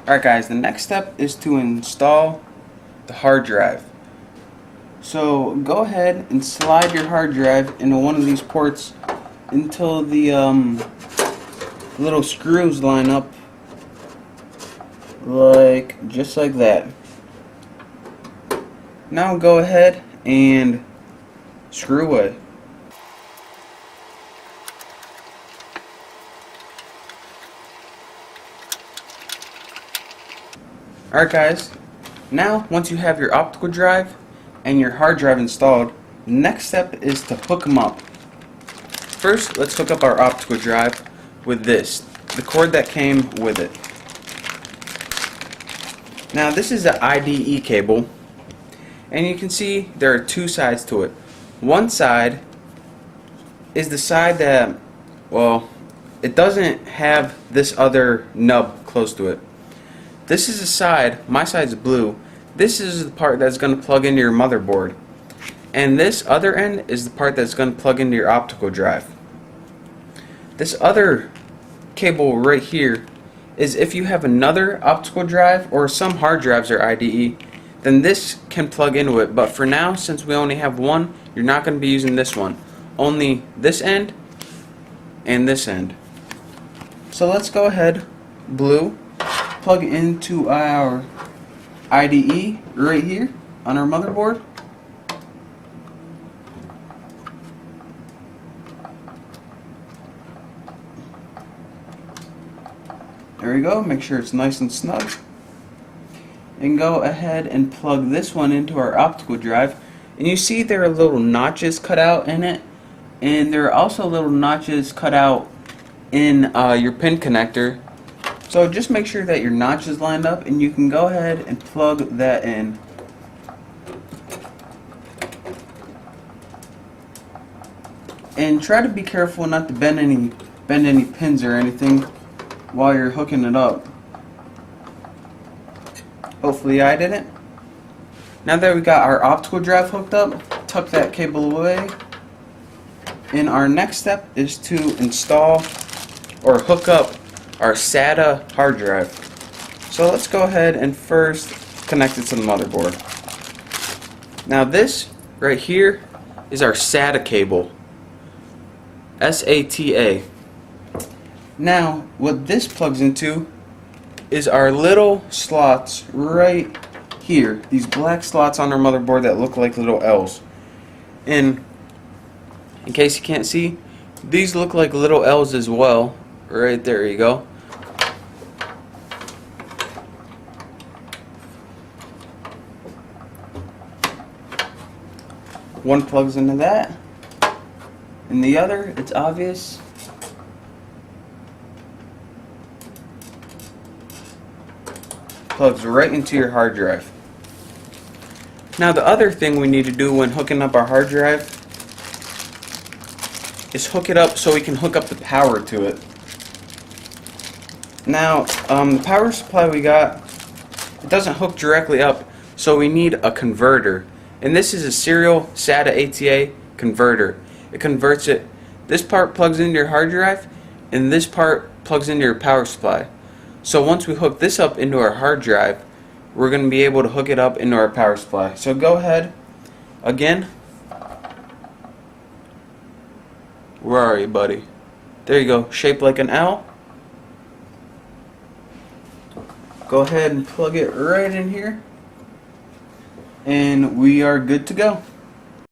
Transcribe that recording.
Alright guys, the next step is to install the hard drive. So go ahead and slide your hard drive into one of these ports until the little screws line up, just like that. Now go ahead and screw away. Alright guys, now once you have your optical drive and your hard drive installed, the next step is to hook them up. First, let's hook up our optical drive with the cord that came with it. Now this is the IDE cable, and you can see there are two sides to it. One side is the side that, well, it doesn't have this other nub close to it. This is the side, my side's blue, this is the part that's going to plug into your motherboard. And this other end is the part that's going to plug into your optical drive. This other cable right here is if you have another optical drive, or some hard drives are IDE, then this can plug into it. But for now, since we only have one, you're not going to be using this one. Only this end and this end. So let's go ahead, blue, plug into our IDE right here on our motherboard. There we go, make sure it's nice and snug. And go ahead and plug this one into our optical drive. And you see there are little notches cut out in it, and there are also little notches cut out in your pin connector. So just make sure that your notch is lined up, and you can go ahead and plug that in. And try to be careful not to bend any pins or anything while you're hooking it up. Hopefully I didn't. Now that we got our optical drive hooked up, tuck that cable away. And our next step is to install or hook up our SATA hard drive. So let's go ahead and first connect it to the motherboard. Now this right here is our SATA cable. SATA. Now what this plugs into is our little slots right here. These black slots on our motherboard that look like little L's. And in case you can't see, these look like little L's as well. Right there you go. One plugs into that, and the other, it's obvious, plugs right into your hard drive. Now the other thing we need to do when hooking up our hard drive is hook it up so we can hook up the power to it. Now the power supply we got, it doesn't hook directly up, so we need a converter. And this is a serial SATA ATA converter. It converts it. This part plugs into your hard drive, and this part plugs into your power supply. So once we hook this up into our hard drive, we're going to be able to hook it up into our power supply. So go ahead, again. Where are you, buddy? There you go, shaped like an L. Go ahead and plug it right in here, and we are good to go.